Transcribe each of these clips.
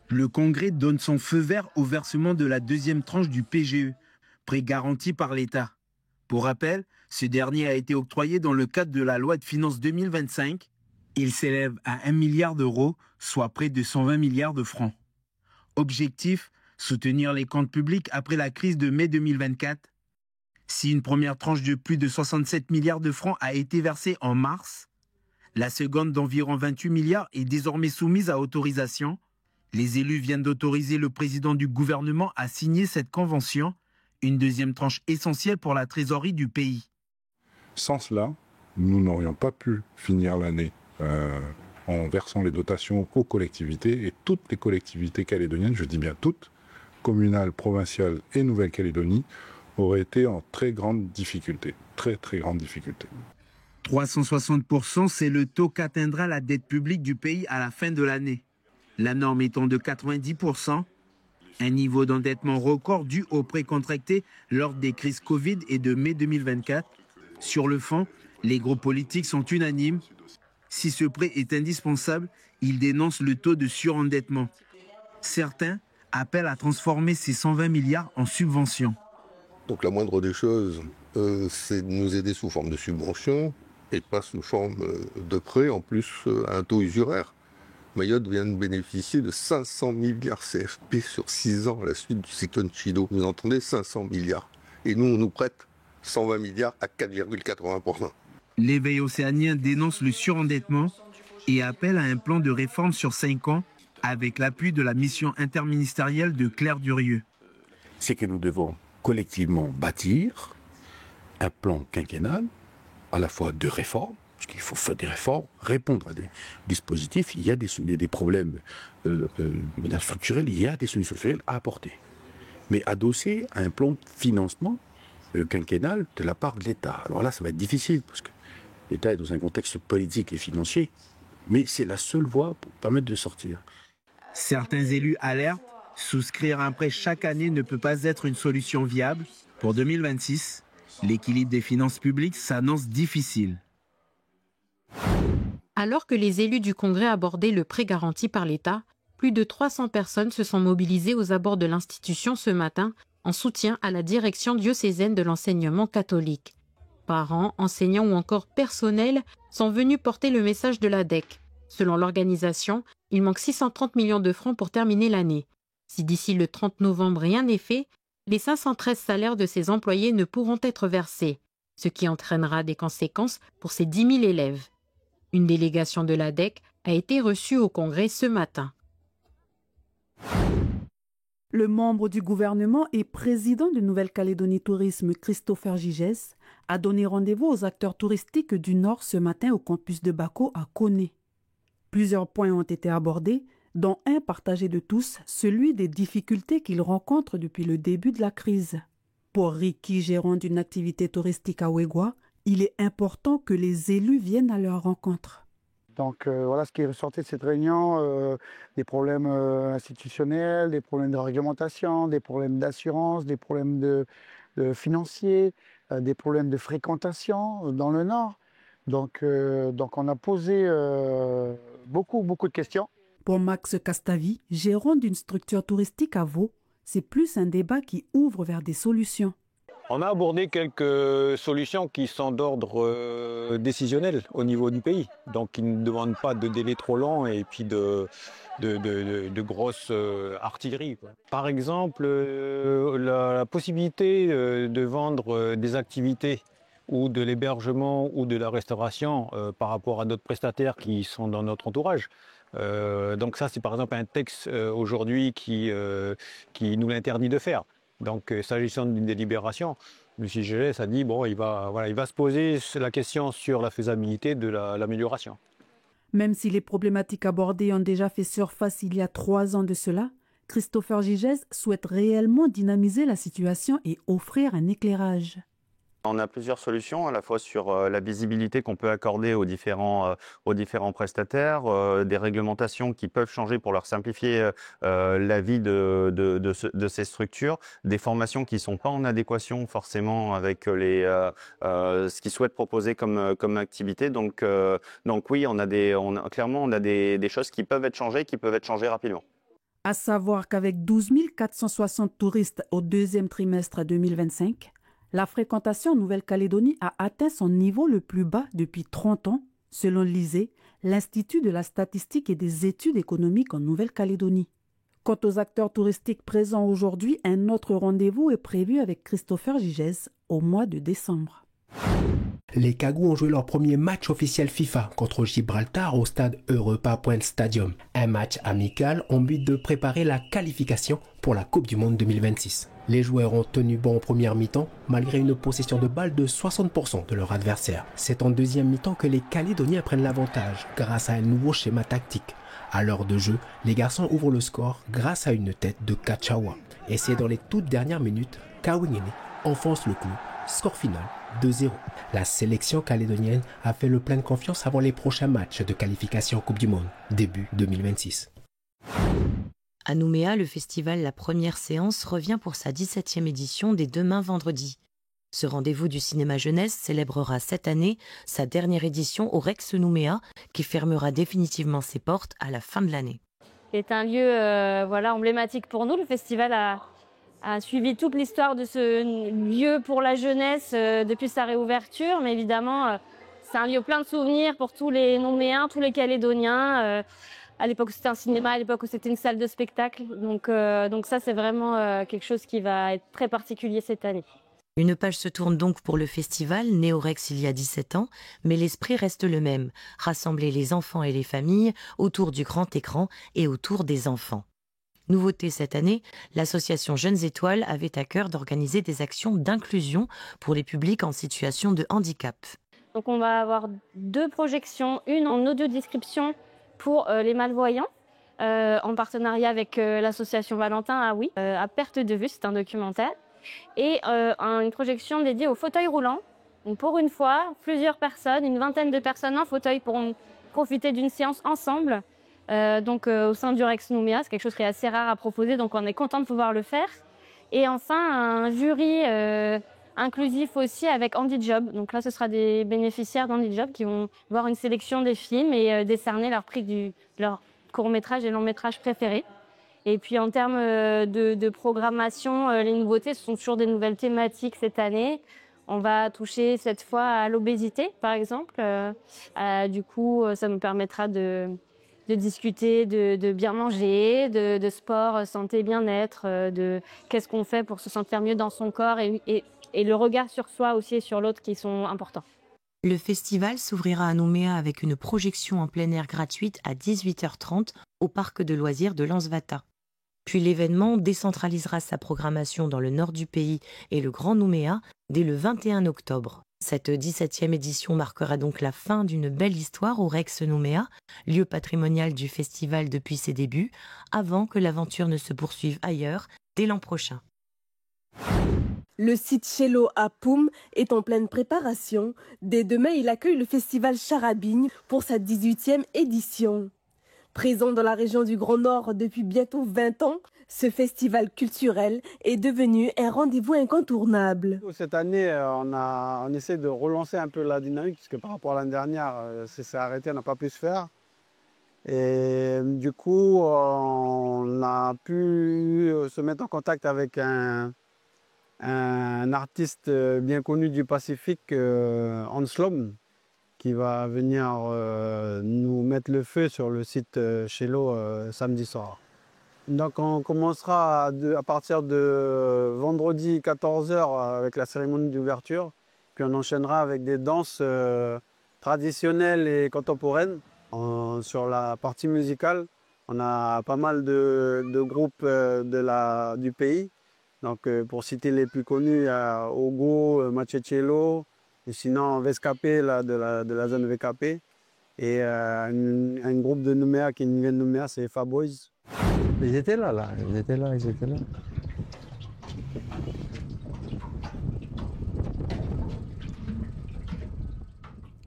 Le Congrès donne son feu vert au versement de la deuxième tranche du PGE, prêt garanti par l'État. Pour rappel, ce dernier a été octroyé dans le cadre de la loi de finances 2025. Il s'élève à 1 milliard d'euros, soit près de 120 milliards de francs. Objectif, soutenir les comptes publics après la crise de mai 2024. Si une première tranche de plus de 67 milliards de francs a été versée en mars, la seconde d'environ 28 milliards est désormais soumise à autorisation. Les élus viennent d'autoriser le président du gouvernement à signer cette convention, une deuxième tranche essentielle pour la trésorerie du pays. Sans cela, nous n'aurions pas pu finir l'année en versant les dotations aux collectivités, et toutes les collectivités calédoniennes, je dis bien toutes, communales, provinciales et Nouvelle-Calédonie, auraient été en très grande difficulté, très très grande difficulté. 360%, c'est le taux qu'atteindra la dette publique du pays à la fin de l'année. La norme étant de 90%, un niveau d'endettement record dû aux prêts contractés lors des crises Covid et de mai 2024. Sur le fond, les groupes politiques sont unanimes. Si ce prêt est indispensable, ils dénoncent le taux de surendettement. Certains appellent à transformer ces 120 milliards en subventions. Donc la moindre des choses, c'est de nous aider sous forme de subventions et pas sous forme de prêts, en plus à un taux usuraire. Mayotte vient de bénéficier de 500 milliards CFP sur 6 ans à la suite du cyclone Chido. Vous entendez, 500 milliards. Et nous, on nous prête 120 milliards à 4,80%. L'éveil océanien dénonce le surendettement et appelle à un plan de réforme sur 5 ans avec l'appui de la mission interministérielle de Claire Durieux. C'est que nous devons collectivement bâtir un plan quinquennal à la fois de réforme, parce qu'il faut faire des réformes, répondre à des dispositifs. Il y a des problèmes structurels, il y a des solutions structurelles à apporter. Mais adossé à un plan de financement quinquennal de la part de l'État. Alors là, ça va être difficile, parce que l'État est dans un contexte politique et financier, mais c'est la seule voie pour permettre de sortir. Certains élus alertent, souscrire un prêt chaque année ne peut pas être une solution viable. Pour 2026, l'équilibre des finances publiques s'annonce difficile. Alors que les élus du Congrès abordaient le prêt garanti par l'État, plus de 300 personnes se sont mobilisées aux abords de l'institution ce matin en soutien à la direction diocésaine de l'enseignement catholique. Parents, enseignants ou encore personnels sont venus porter le message de la DEC. Selon l'organisation, il manque 630 millions de francs pour terminer l'année. Si d'ici le 30 novembre rien n'est fait, les 513 salaires de ces employés ne pourront être versés, ce qui entraînera des conséquences pour ces 10 000 élèves. Une délégation de la DEC a été reçue au Congrès ce matin. Le membre du gouvernement et président de Nouvelle-Calédonie Tourisme, Christopher Gigès, a donné rendez-vous aux acteurs touristiques du Nord ce matin au campus de Bako à Koné. Plusieurs points ont été abordés, dont un partagé de tous, celui des difficultés qu'ils rencontrent depuis le début de la crise. Pour Ricky, gérant d'une activité touristique à Ouégoua, il est important que les élus viennent à leur rencontre. Donc voilà ce qui est ressorti de cette réunion, des problèmes institutionnels, des problèmes de réglementation, des problèmes d'assurance, des problèmes de financiers, des problèmes de fréquentation dans le Nord. Donc on a posé beaucoup de questions. Pour Max Castavi, gérant d'une structure touristique à Vaud, c'est plus un débat qui ouvre vers des solutions. On a abordé quelques solutions qui sont d'ordre décisionnel au niveau du pays, donc qui ne demandent pas de délai trop long et puis de grosses artilleries, quoi. Par exemple, la possibilité de vendre des activités ou de l'hébergement ou de la restauration par rapport à d'autres prestataires qui sont dans notre entourage. Donc ça, c'est par exemple un texte aujourd'hui qui nous l'interdit de faire. Donc, s'agissant d'une délibération, M. Gégès a dit bon, il va se poser la question sur la faisabilité de l'amélioration. Même si les problématiques abordées ont déjà fait surface il y a 3 ans de cela, Christopher Gigès souhaite réellement dynamiser la situation et offrir un éclairage. On a plusieurs solutions, à la fois sur la visibilité qu'on peut accorder aux différents prestataires, des réglementations qui peuvent changer pour leur simplifier la vie de ces structures, des formations qui ne sont pas en adéquation forcément avec ce qu'ils souhaitent proposer comme activité. Donc oui, on a des choses qui peuvent être changées rapidement. À savoir qu'avec 12 460 touristes au deuxième trimestre 2025, la fréquentation en Nouvelle-Calédonie a atteint son niveau le plus bas depuis 30 ans, selon l'ISEE, l'Institut de la statistique et des études économiques en Nouvelle-Calédonie. Quant aux acteurs touristiques présents aujourd'hui, un autre rendez-vous est prévu avec Christopher Gigès au mois de décembre. Les Cagous ont joué leur premier match officiel FIFA contre Gibraltar au stade Europa Point Stadium. Un match amical en but de préparer la qualification pour la Coupe du Monde 2026. Les joueurs ont tenu bon en première mi-temps malgré une possession de balle de 60% de leur adversaire. C'est en deuxième mi-temps que les Calédoniens prennent l'avantage grâce à un nouveau schéma tactique. À l'heure de jeu, les garçons ouvrent le score grâce à une tête de Kachawa. Et c'est dans les toutes dernières minutes qu'Awingene enfonce le clou. Score final 2-0. La sélection calédonienne a fait le plein de confiance avant les prochains matchs de qualification Coupe du Monde, début 2026. À Nouméa, le festival La Première Séance revient pour sa 17e édition dès demain vendredi. Ce rendez-vous du cinéma jeunesse célébrera cette année sa dernière édition au Rex Nouméa, qui fermera définitivement ses portes à la fin de l'année. C'est un lieu emblématique pour nous. Le festival a suivi toute l'histoire de ce lieu pour la jeunesse depuis sa réouverture. Mais évidemment, c'est un lieu plein de souvenirs pour tous les Nouméens, tous les Calédoniens. À l'époque où c'était un cinéma, à l'époque où c'était une salle de spectacle. Donc ça, c'est vraiment quelque chose qui va être très particulier cette année. Une page se tourne donc pour le festival, né au Rex il y a 17 ans, mais l'esprit reste le même, rassembler les enfants et les familles autour du grand écran et autour des enfants. Nouveauté cette année, l'association Jeunes Étoiles avait à cœur d'organiser des actions d'inclusion pour les publics en situation de handicap. Donc on va avoir 2 projections, une en audio-description pour les malvoyants, en partenariat avec l'association Valentin à perte de vue, c'est un documentaire, et une projection dédiée aux fauteuils roulants. Donc pour une fois, plusieurs personnes, une vingtaine de personnes en fauteuil pourront profiter d'une séance ensemble. Au sein du Rex Nouméa, c'est quelque chose qui est assez rare à proposer, donc on est content de pouvoir le faire. Et enfin, un jury inclusif aussi avec Handy Job. Donc là, ce sera des bénéficiaires d'Handy Job qui vont voir une sélection des films et décerner leur prix leur court-métrage et long-métrage préférés. Et puis en termes de programmation, les nouveautés, ce sont toujours des nouvelles thématiques cette année. On va toucher cette fois à l'obésité, par exemple. Du coup, ça nous permettra de discuter de bien manger, de sport, santé, bien-être, de qu'est-ce qu'on fait pour se sentir mieux dans son corps et le regard sur soi aussi et sur l'autre qui sont importants. Le festival s'ouvrira à Nouméa avec une projection en plein air gratuite à 18h30 au parc de loisirs de Lansvata. Puis l'événement décentralisera sa programmation dans le nord du pays et le Grand Nouméa dès le 21 octobre. Cette 17e édition marquera donc la fin d'une belle histoire au Rex Nouméa, lieu patrimonial du festival depuis ses débuts, avant que l'aventure ne se poursuive ailleurs dès l'an prochain. Le site Chello à Poum est en pleine préparation. Dès demain, il accueille le festival Charabigne pour sa 18e édition. Présent dans la région du Grand Nord depuis bientôt 20 ans, ce festival culturel est devenu un rendez-vous incontournable. Cette année, on essaie de relancer un peu la dynamique, puisque par rapport à l'année dernière, ça s'est arrêté, on n'a pas pu se faire. Et du coup, on a pu se mettre en contact avec un artiste bien connu du Pacifique, Anslom, qui va venir nous mettre le feu sur le site Chello samedi soir. Donc on commencera à partir de vendredi 14h avec la cérémonie d'ouverture, puis on enchaînera avec des danses traditionnelles et contemporaines. Sur la partie musicale, on a pas mal de groupes du pays. Donc pour citer les plus connus, il y a Ogo, Machechelo, et sinon VSKP de la zone VKP. Et un groupe de Nouméa qui vient de Nouméa, c'est Faboys. Ils étaient là, ils étaient là.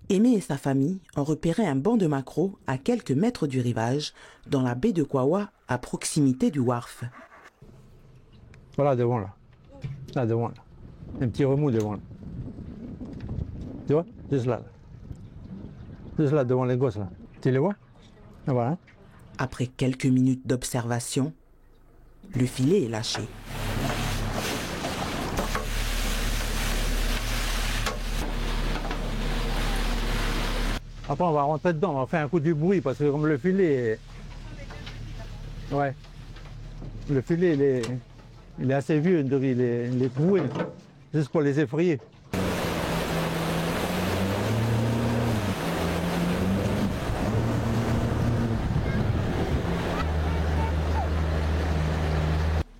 Aimé et sa famille ont repéré un banc de maquereaux à quelques mètres du rivage, dans la baie de Kwawa, à proximité du wharf. Voilà, devant là. Là, devant là. Un petit remous devant là. Tu vois? Juste là. Juste là, devant les gosses là. Tu les vois? Voilà. Après quelques minutes d'observation, Le filet est lâché. Après, on va rentrer dedans, on va faire un coup du bruit parce que comme le filet, ouais, le filet il est assez vieux, il est troué, juste pour les effrayer.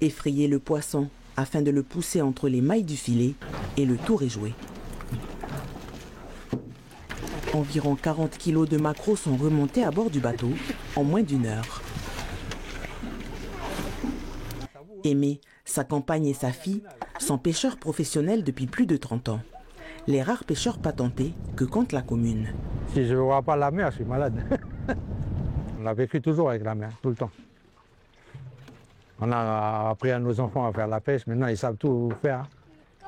Effrayer le poisson afin de le pousser entre les mailles du filet et le tour est joué. Environ 40 kilos de maquereaux sont remontés à bord du bateau en moins d'1 heure. Aimé, sa compagne et sa fille sont pêcheurs professionnels depuis plus de 30 ans. Les rares pêcheurs patentés que compte la commune. Si je ne vois pas la mer, je suis malade. On a vécu toujours avec la mer, tout le temps. On a appris à nos enfants à faire la pêche, maintenant ils savent tout faire.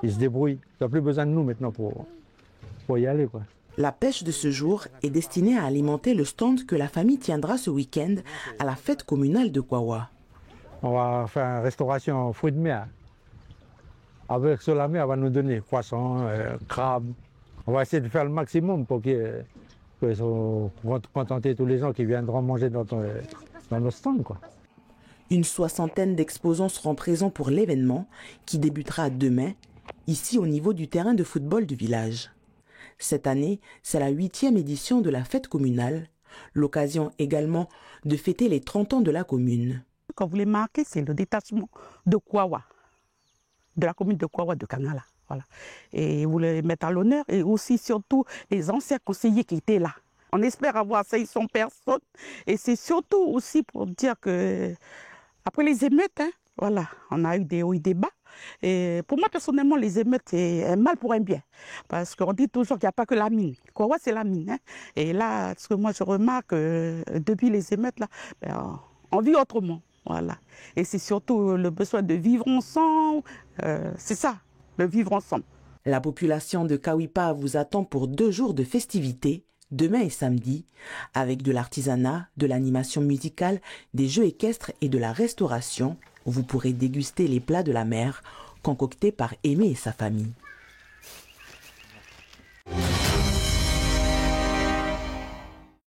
Ils se débrouillent. Ils n'ont plus besoin de nous maintenant pour y aller, quoi. La pêche de ce jour est destinée à alimenter le stand que la famille tiendra ce week-end à la fête communale de Kwawa. On va faire une restauration fruits de mer. Avec sur la mer, on va nous donner poissons, crabes. On va essayer de faire le maximum pour qu'ils soient contenter tous les gens qui viendront manger dans nos stands, quoi. Une 60aine d'exposants seront présents pour l'événement qui débutera demain, ici au niveau du terrain de football du village. Cette année, c'est la 8e édition de la fête communale, l'occasion également de fêter les 30 ans de la commune. Ce qu'on voulait marquer, c'est le détachement de Kwawa, de la commune de Kwawa de Kangala. Voilà. Et vous voulez mettre à l'honneur et aussi surtout les anciens conseillers qui étaient là. On espère avoir 500 personnes et c'est surtout aussi pour dire que après les émeutes, voilà, on a eu des hauts et des bas. Et pour moi, personnellement, les émeutes, c'est un mal pour un bien. Parce qu'on dit toujours qu'il n'y a pas que la mine. Kwawa, c'est la mine. Et là, ce que moi, je remarque, depuis les émeutes, là, on vit autrement. Voilà. Et c'est surtout le besoin de vivre ensemble. C'est ça, le vivre ensemble. La population de Kawipa vous attend pour 2 jours de festivités, demain et samedi, avec de l'artisanat, de l'animation musicale, des jeux équestres et de la restauration. Vous pourrez déguster les plats de la mer concoctés par Aimé et sa famille.